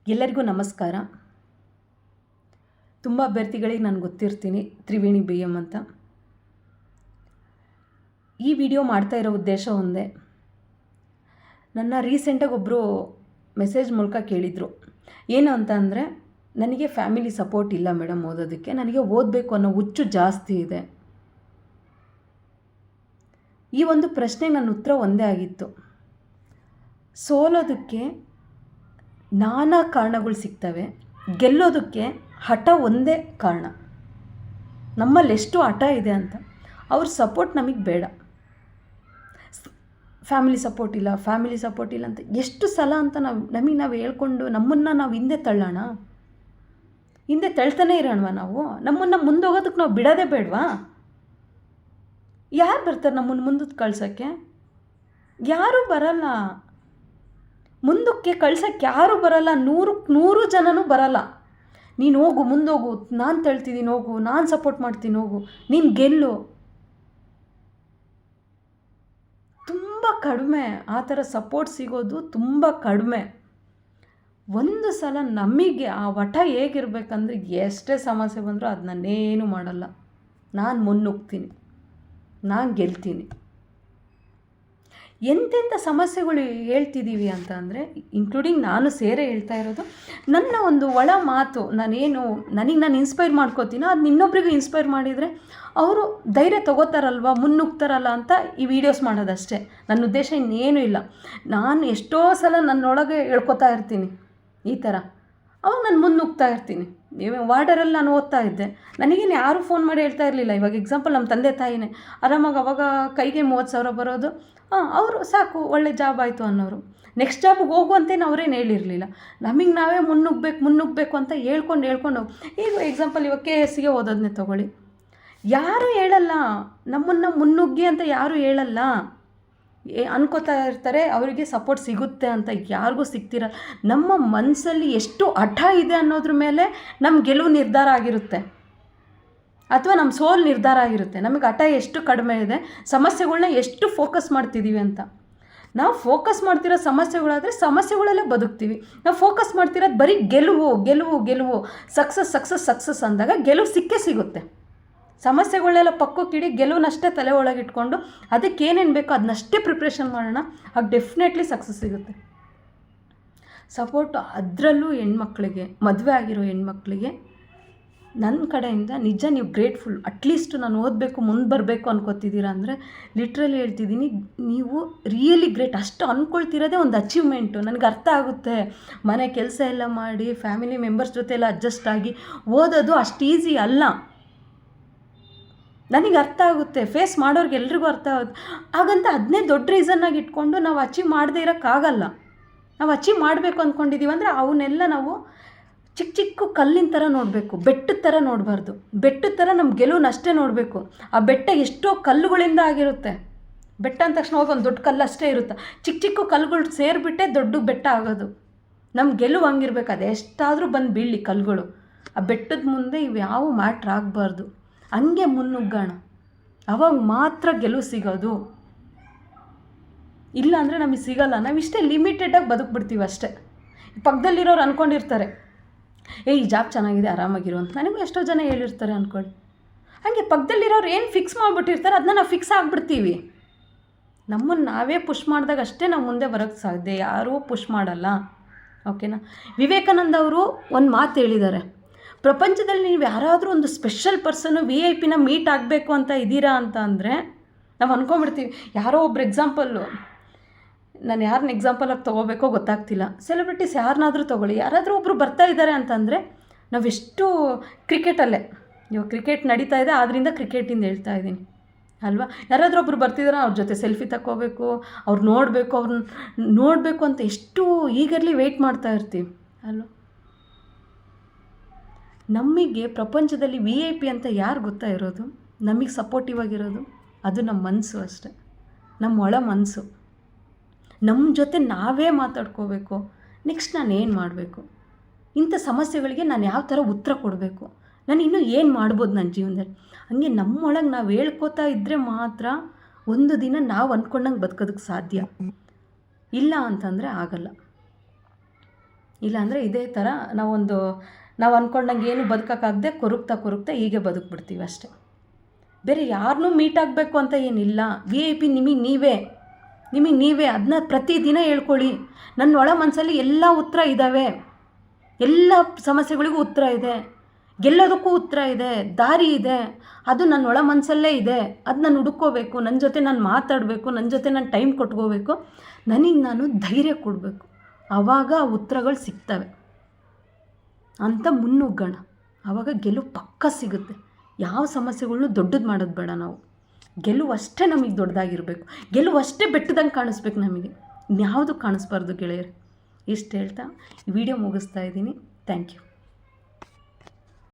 ಎಲ್ಲರಿಗೂ ನಮಸ್ಕಾರ. ತುಂಬ ಅಭ್ಯರ್ಥಿಗಳಿಗೆ ನಾನು ಗೊತ್ತಿರ್ತೀನಿ, ತ್ರಿವೇಣಿ BM ಅಂತ. ಈ ವಿಡಿಯೋ ಮಾಡ್ತಾ ಇರೋ ಉದ್ದೇಶ ಒಂದೇ. ನನ್ನ ರೀಸೆಂಟಾಗಿ ಒಬ್ಬರು ಮೆಸೇಜ್ ಮೂಲಕ ಕೇಳಿದರು. ಏನು ಅಂತ ಅಂದರೆ, ನನಗೆ ಫ್ಯಾಮಿಲಿ ಸಪೋರ್ಟ್ ಇಲ್ಲ ಮೇಡಮ್ ಓದೋದಕ್ಕೆ, ನನಗೆ ಓದಬೇಕು ಅನ್ನೋ ಹುಚ್ಚು ಜಾಸ್ತಿ ಇದೆ. ಈ ಒಂದು ಪ್ರಶ್ನೆಗೆ ನನ್ನ ಉತ್ತರ ಒಂದೇ ಆಗಿತ್ತು. ಸೋಲೋದಕ್ಕೆ ನಾನಾ ಕಾರಣಗಳು ಸಿಗ್ತವೆ, ಗೆಲ್ಲೋದಕ್ಕೆ ಹಠ ಒಂದೇ ಕಾರಣ. ನಮ್ಮಲ್ಲಿ ಎಷ್ಟು ಹಠ ಇದೆ ಅಂತ. ಅವ್ರ ಸಪೋರ್ಟ್ ನಮಗೆ ಬೇಡ. ಫ್ಯಾಮಿಲಿ ಸಪೋರ್ಟ್ ಇಲ್ಲ ಅಂತ ಎಷ್ಟು ಸಲ ಅಂತ ನಾವು ಹೇಳ್ಕೊಂಡು ನಮ್ಮನ್ನು ನಾವು ಹಿಂದೆ ತಳ್ಳೋಣ, ಹಿಂದೆ ತಳ್ತಾನೆ ಇರೋಣವಾ? ನಮ್ಮನ್ನು ಮುಂದೋಗೋದಕ್ಕೆ ನಾವು ಬಿಡೋದೇ ಬೇಡವಾ? ಯಾರು ಬರ್ತಾರೆ ನಮ್ಮನ್ನು ಮುಂದಕ್ಕೆ ಕಳ್ಸೋಕ್ಕೆ? ಯಾರೂ ಬರಲ್ಲ. ಮುಂದಕ್ಕೆ ಕಳ್ಸೋಕ್ಕೆ ಯಾರೂ ಬರಲ್ಲ. 100 ಜನನೂ ಬರಲ್ಲ. ನೀನು ಹೋಗು, ಮುಂದೋಗು, ನಾನು ತಳ್ತಿದ್ದೀನಿ, ಹೋಗು, ನಾನು ಸಪೋರ್ಟ್ ಮಾಡ್ತೀನಿ, ಹೋಗು, ನೀನು ಗೆಲ್ಲು. ತುಂಬ ಕಡಿಮೆ ಆ ಥರ ಸಪೋರ್ಟ್ ಸಿಗೋದು, ತುಂಬ ಕಡಿಮೆ. ಒಂದು ಸಲ ನಮಗೆ ಆ ಹಠ ಹೇಗಿರ್ಬೇಕಂದ್ರೆ, ಎಷ್ಟೇ ಸಮಸ್ಯೆ ಬಂದರೂ ಅದು ನಾನೇನು ಮಾಡಲ್ಲ, ನಾನು ಮುನ್ನುಗ್ತೀನಿ, ನಾನು ಗೆಲ್ತೀನಿ. ಎಂತೆಂಥ ಸಮಸ್ಯೆಗಳು ಹೇಳ್ತಿದ್ದೀವಿ ಅಂತ ಅಂದರೆ, ಇನ್ಕ್ಲೂಡಿಂಗ್ ನಾನು ಸೇರೇ ಹೇಳ್ತಾ ಇರೋದು. ನನ್ನ ಒಂದು ಒಳ ಮಾತು, ನಾನು ಇನ್ಸ್ಪೈರ್ ಮಾಡ್ಕೋತೀನೋ, ಅದು ಇನ್ನೊಬ್ರಿಗೂ ಇನ್ಸ್ಪೈರ್ ಮಾಡಿದರೆ ಅವರು ಧೈರ್ಯ ತೊಗೋತಾರಲ್ವ, ಮುನ್ನುಗ್ತಾರಲ್ಲ ಅಂತ ಈ ವಿಡಿಯೋಸ್ ಮಾಡೋದಷ್ಟೇ. ನನ್ನ ಉದ್ದೇಶ ಇನ್ನೇನೂ ಇಲ್ಲ. ನಾನು ಎಷ್ಟೋ ಸಲ ನನ್ನೊಳಗೆ ಹೇಳ್ಕೊತಾ ಇರ್ತೀನಿ ಈ ಥರ, ಅವಾಗ ನಾನು ಮುನ್ನುಗ್ತಾ ಇರ್ತೀನಿ. ವಾರ್ಡರಲ್ಲಿ ನಾನು ಓದ್ತಾ ಇದ್ದೆ, ನನಗೇನು ಯಾರೂ ಫೋನ್ ಮಾಡಿ ಹೇಳ್ತಾ ಇರಲಿಲ್ಲ. ಇವಾಗ ಎಕ್ಸಾಂಪಲ್ ನಮ್ಮ ತಂದೆ ತಾಯಿನೇ ಆರಾಮಾಗಿ ಅವಾಗ ಕೈಗೆ 30,000 ಬರೋದು, ಅವರು ಸಾಕು ಒಳ್ಳೆ ಜಾಬ್ ಆಯಿತು ಅನ್ನೋರು. ನೆಕ್ಸ್ಟ್ ಜಾಬಿಗೆ ಹೋಗುವಂತೇನು ಅವರೇನು ಹೇಳಿರಲಿಲ್ಲ. ನಮಗೆ ನಾವೇ ಮುನ್ನುಗ್ಬೇಕು ಅಂತ ಹೇಳ್ಕೊಂಡು ಈಗ ಎಕ್ಸಾಂಪಲ್ ಇವಾಗ KSಗೆ ಓದೋದನ್ನೇ ತೊಗೊಳ್ಳಿ. ಯಾರೂ ಹೇಳಲ್ಲ, ನಮ್ಮನ್ನು ಮುನ್ನುಗ್ಗಿ ಅಂತ ಯಾರೂ ಹೇಳಲ್ಲ. ಅನ್ಕೋತಾ ಇರ್ತಾರೆ ಅವರಿಗೆ ಸಪೋರ್ಟ್ ಸಿಗುತ್ತೆ ಅಂತ. ಯಾರಿಗೂ ಸಿಗ್ತಿರ. ನಮ್ಮ ಮನಸ್ಸಲ್ಲಿ ಎಷ್ಟು ಹಠ ಇದೆ ಅನ್ನೋದ್ರ ಮೇಲೆ ನಮ್ಮ ಗೆಲುವು ನಿರ್ಧಾರ ಆಗಿರುತ್ತೆ, ಅಥವಾ ನಮ್ಮ ಸೋಲು ನಿರ್ಧಾರ ಆಗಿರುತ್ತೆ. ನಮಗೆ ಹಠ ಎಷ್ಟು ಕಡಿಮೆ ಇದೆ, ಸಮಸ್ಯೆಗಳ್ನ ಎಷ್ಟು ಫೋಕಸ್ ಮಾಡ್ತಿದ್ದೀವಿ ಅಂತ. ನಾವು ಫೋಕಸ್ ಮಾಡ್ತಿರೋ ಸಮಸ್ಯೆಗಳಾದರೆ ಸಮಸ್ಯೆಗಳಲ್ಲೇ ಬದುಕ್ತೀವಿ. ನಾವು ಫೋಕಸ್ ಮಾಡ್ತಿರೋದು ಬರೀ ಗೆಲುವು, ಸಕ್ಸಸ್ ಅಂದಾಗ ಗೆಲುವು ಸಿಕ್ಕೇ ಸಿಗುತ್ತೆ. ಸಮಸ್ಯೆಗಳನ್ನೆಲ್ಲ ಪಕ್ಕಕ್ಕಿಡಿ ಗೆಲುವನ್ನಷ್ಟೇ ತಲೆ ಒಳಗಿಟ್ಕೊಂಡು ಅದಕ್ಕೆ ಏನೇನು ಬೇಕೋ ಅದನ್ನಷ್ಟೇ ಪ್ರಿಪ್ರೇಷನ್ ಮಾಡೋಣ, ಆಗ ಡೆಫಿನೆಟ್ಲಿ ಸಕ್ಸಸ್ ಸಿಗುತ್ತೆ. ಸಪೋರ್ಟು ಅದರಲ್ಲೂ ಹೆಣ್ಮಕ್ಳಿಗೆ, ಮದುವೆ ಆಗಿರೋ ಹೆಣ್ಮಕ್ಳಿಗೆ ನನ್ನ ಕಡೆಯಿಂದ ನಿಜ ನೀವು ಗ್ರೇಟ್ಫುಲ್. ಅಟ್ಲೀಸ್ಟ್ ನಾನು ಓದಬೇಕು, ಮುಂದೆ ಬರಬೇಕು ಅನ್ಕೋತಿದ್ದೀರಾ ಅಂದರೆ ಲಿಟ್ರಲಿ ಹೇಳ್ತಿದ್ದೀನಿ, ನೀವು ರಿಯಲಿ ಗ್ರೇಟ್. ಅಷ್ಟು ಅಂದ್ಕೊಳ್ತಿರೋದೇ ಒಂದು ಅಚೀವ್ಮೆಂಟು. ನನಗೆ ಅರ್ಥ ಆಗುತ್ತೆ. ಮನೆ ಕೆಲಸ ಎಲ್ಲ ಮಾಡಿ ಫ್ಯಾಮಿಲಿ ಮೆಂಬರ್ಸ್ ಜೊತೆ ಎಲ್ಲ ಅಡ್ಜಸ್ಟ್ ಆಗಿ ಓದೋದು ಅಷ್ಟು ಈಸಿ ಅಲ್ಲ. ನನಗೆ ಅರ್ಥ ಆಗುತ್ತೆ, ಫೇಸ್ ಮಾಡೋರಿಗೆ ಎಲ್ರಿಗೂ ಅರ್ಥ ಆಗುತ್ತೆ. ಹಾಗಂತ ಅದನ್ನೇ ದೊಡ್ಡ ರೀಸನ್ನಾಗಿ ಇಟ್ಕೊಂಡು ನಾವು ಅಚೀವ್ ಮಾಡದೇ ಇರೋಕ್ಕಾಗಲ್ಲ. ನಾವು ಅಚೀವ್ ಮಾಡಬೇಕು ಅಂದ್ಕೊಂಡಿದ್ದೀವಿ ಅಂದರೆ ಅವನ್ನೆಲ್ಲ ನಾವು ಚಿಕ್ಕ ಕಲ್ಲಿನ ಥರ ನೋಡಬೇಕು, ಬೆಟ್ಟದ ಥರ ನೋಡಬಾರ್ದು. ಬೆಟ್ಟದ ಥರ ನಮ್ಮ ಗೆಲುವನ್ನಷ್ಟೇ ನೋಡಬೇಕು. ಆ ಬೆಟ್ಟ ಎಷ್ಟೋ ಕಲ್ಲುಗಳಿಂದ ಆಗಿರುತ್ತೆ. ಬೆಟ್ಟ ಅಂದ ತಕ್ಷಣ ಹೋಗಿ ಒಂದು ದೊಡ್ಡ ಕಲ್ಲು ಅಷ್ಟೇ ಇರುತ್ತೆ. ಚಿಕ್ಕ ಕಲ್ಲುಗಳು ಸೇರಿಬಿಟ್ಟೆ ದೊಡ್ಡ ಬೆಟ್ಟ ಆಗೋದು. ನಮ್ಮ ಗೆಲುವು ಹಂಗಿರ್ಬೇಕು. ಅದು ಎಷ್ಟಾದರೂ ಬಂದು ಬೀಳಲಿ ಕಲ್ಲುಗಳು, ಆ ಬೆಟ್ಟದ ಮುಂದೆ ಇವ್ಯಾವು ಮ್ಯಾಟ್ರ್ ಆಗಬಾರ್ದು. ಹಂಗೆ ಮುನ್ನುಗ್ಗೋಣ, ಅವಾಗ ಮಾತ್ರ ಗೆಲುವು ಸಿಗೋದು. ಇಲ್ಲ ಅಂದರೆ ನಮಗೆ ಸಿಗೋಲ್ಲ. ನಾವು ಇಷ್ಟೇ ಲಿಮಿಟೆಡಾಗಿ ಬದುಕ್ಬಿಡ್ತೀವಿ ಅಷ್ಟೇ. ಪಕ್ಕದಲ್ಲಿರೋರು ಅಂದ್ಕೊಂಡಿರ್ತಾರೆ, ಈ ಜಾಬ್ ಚೆನ್ನಾಗಿದೆ ಆರಾಮಾಗಿರು ಅಂತ. ನನಗೂ ಎಷ್ಟೋ ಜನ ಹೇಳಿರ್ತಾರೆ ಅಂದ್ಕೊಳ್ಳಿ. ಹಾಗೆ ಪಕ್ಕದಲ್ಲಿರೋರು ಏನು ಫಿಕ್ಸ್ ಮಾಡಿಬಿಟ್ಟಿರ್ತಾರೆ, ಅದನ್ನ ನಾವು ಫಿಕ್ಸ್ ಆಗಿಬಿಡ್ತೀವಿ. ನಮ್ಮನ್ನು ನಾವೇ ಪುಷ್ ಮಾಡಿದಾಗ ಅಷ್ಟೇ ನಾವು ಮುಂದೆ ಬರೋಕ್ಕೆ ಸಾಧ್ಯ, ಯಾರೂ ಪುಷ್ ಮಾಡಲ್ಲ. ಓಕೆನಾ? ವಿವೇಕಾನಂದ ಅವರು ಒಂದು ಮಾತು ಹೇಳಿದ್ದಾರೆ, ಪ್ರಪಂಚದಲ್ಲಿ ನೀವು ಯಾರಾದರೂ ಒಂದು ಸ್ಪೆಷಲ್ ಪರ್ಸನ್ನು VIP ಮೀಟ್ ಆಗಬೇಕು ಅಂತ ಇದ್ದೀರಾ ಅಂತ ಅಂದರೆ ನಾವು ಅಂದ್ಕೊಂಡ್ಬಿಡ್ತೀವಿ. ಯಾರೋ ಒಬ್ರು ಎಕ್ಸಾಂಪಲ್ಲು, ನಾನು ಯಾರನ್ನ ಎಕ್ಸಾಂಪಲಾಗಿ ತೊಗೋಬೇಕೋ ಗೊತ್ತಾಗ್ತಿಲ್ಲ. ಸೆಲೆಬ್ರಿಟೀಸ್ ಯಾರನ್ನಾದರೂ ತೊಗೊಳ್ಳಿ, ಯಾರಾದರೂ ಒಬ್ಬರು ಬರ್ತಾ ಇದ್ದಾರೆ ಅಂತಂದರೆ ನಾವೆಷ್ಟು ಕ್ರಿಕೆಟಲ್ಲೇ, ಇವಾಗ ಕ್ರಿಕೆಟ್ ನಡೀತಾ ಇದೆ ಆದ್ದರಿಂದ ಕ್ರಿಕೆಟಿಂದ ಹೇಳ್ತಾ ಇದ್ದೀನಿ ಅಲ್ವಾ. ಯಾರಾದರೂ ಒಬ್ರು ಬರ್ತಿದ್ದಾರೆ, ಅವ್ರ ಜೊತೆ ಸೆಲ್ಫಿ ತಗೋಬೇಕು, ಅವ್ರನ್ನ ನೋಡಬೇಕು ಅಂತ ಎಷ್ಟು ಈಗರ್ಲಿ ವೆಯ್ಟ್ ಮಾಡ್ತಾ ಇರ್ತೀವಿ ಅಲ್ವಾ. ನಮಗೆ ಪ್ರಪಂಚದಲ್ಲಿ VIP ಅಂತ ಯಾರು ಗೊತ್ತಾ ಇರೋದು, ನಮಗೆ ಸಪೋರ್ಟಿವ್ ಆಗಿರೋದು ಅದು ನಮ್ಮ ಮನಸ್ಸು ಅಷ್ಟೆ, ನಮ್ಮ ಒಳ ಮನಸ್ಸು. ನಮ್ಮ ಜೊತೆ ನಾವೇ ಮಾತಾಡ್ಕೋಬೇಕು. ನೆಕ್ಸ್ಟ್ ನಾನು ಏನು ಮಾಡಬೇಕು, ಇಂಥ ಸಮಸ್ಯೆಗಳಿಗೆ ನಾನು ಯಾವ ಥರ ಉತ್ತರ ಕೊಡಬೇಕು, ನಾನು ಇನ್ನೂ ಏನು ಮಾಡ್ಬೋದು ನನ್ನ ಜೀವನದಲ್ಲಿ. ಹಂಗೆ ನಮ್ಮೊಳಗೆ ನಾವು ಹೇಳ್ಕೋತಾ ಇದ್ದರೆ ಮಾತ್ರ ಒಂದು ದಿನ ನಾವು ಅಂದ್ಕೊಂಡಂಗೆ ಬದುಕೋದಕ್ಕೆ ಸಾಧ್ಯ. ಇಲ್ಲ ಅಂತಂದರೆ ಆಗಲ್ಲ. ಇಲ್ಲಾಂದರೆ ಇದೇ ಥರ ನಾವು ಅಂದ್ಕೊಂಡಂಗೆ ಏನು ಬದುಕೋಕ್ಕಾಗದೆ ಕೊರಗ್ತಾ ಹೀಗೆ ಬದುಕ್ಬಿಡ್ತೀವಿ ಅಷ್ಟೆ. ಬೇರೆ ಯಾರನ್ನೂ ಮೀಟ್ ಆಗಬೇಕು ಅಂತ ಏನಿಲ್ಲ. VIP ನಿಮಗೆ ನೀವೇ ಅದನ್ನ ಪ್ರತಿದಿನ ಹೇಳ್ಕೊಳ್ಳಿ. ನನ್ನ ಒಳ ಮನಸ್ಸಲ್ಲಿ ಎಲ್ಲ ಉತ್ತರ ಇದ್ದಾವೆ, ಎಲ್ಲ ಸಮಸ್ಯೆಗಳಿಗೂ ಉತ್ತರ ಇದೆ, ಗೆಲ್ಲೋದಕ್ಕೂ ಉತ್ತರ ಇದೆ, ದಾರಿ ಇದೆ. ಅದು ನನ್ನ ಒಳ ಮನಸ್ಸಲ್ಲೇ ಇದೆ. ಅದು ನಾನು ಹುಡುಕೋಬೇಕು, ನನ್ನ ಜೊತೆ ನಾನು ಮಾತಾಡಬೇಕು, ನನ್ನ ಜೊತೆ ನಾನು ಟೈಮ್ ಕೊಟ್ಕೋಬೇಕು, ನನಗೆ ನಾನು ಧೈರ್ಯ ಕೊಡಬೇಕು. ಆವಾಗ ಆ ಉತ್ತರಗಳು ಸಿಗ್ತವೆ ಅಂತ ಮುನ್ನುಗ್ಗೋಣ. ಆವಾಗ ಗೆಲುವು ಪಕ್ಕ ಸಿಗುತ್ತೆ. ಯಾವ ಸಮಸ್ಯೆಗಳ್ನೂ ದೊಡ್ಡದು ಮಾಡೋದು ಬೇಡ. ನಾವು ಗೆಲುವಷ್ಟೇ ನಮಗೆ ದೊಡ್ಡದಾಗಿರಬೇಕು, ಗೆಲುವಷ್ಟೇ ಬೆಟ್ಟದಂಗೆ ಕಾಣಿಸ್ಬೇಕು ನಮಗೆ, ಇನ್ಯಾವುದು ಕಾಣಿಸ್ಬಾರ್ದು ಗೆಳೆಯರು. ಇಷ್ಟು ಹೇಳ್ತಾ ಈ ವಿಡಿಯೋ ಮುಗಿಸ್ತಾ ಇದ್ದೀನಿ. Thank you.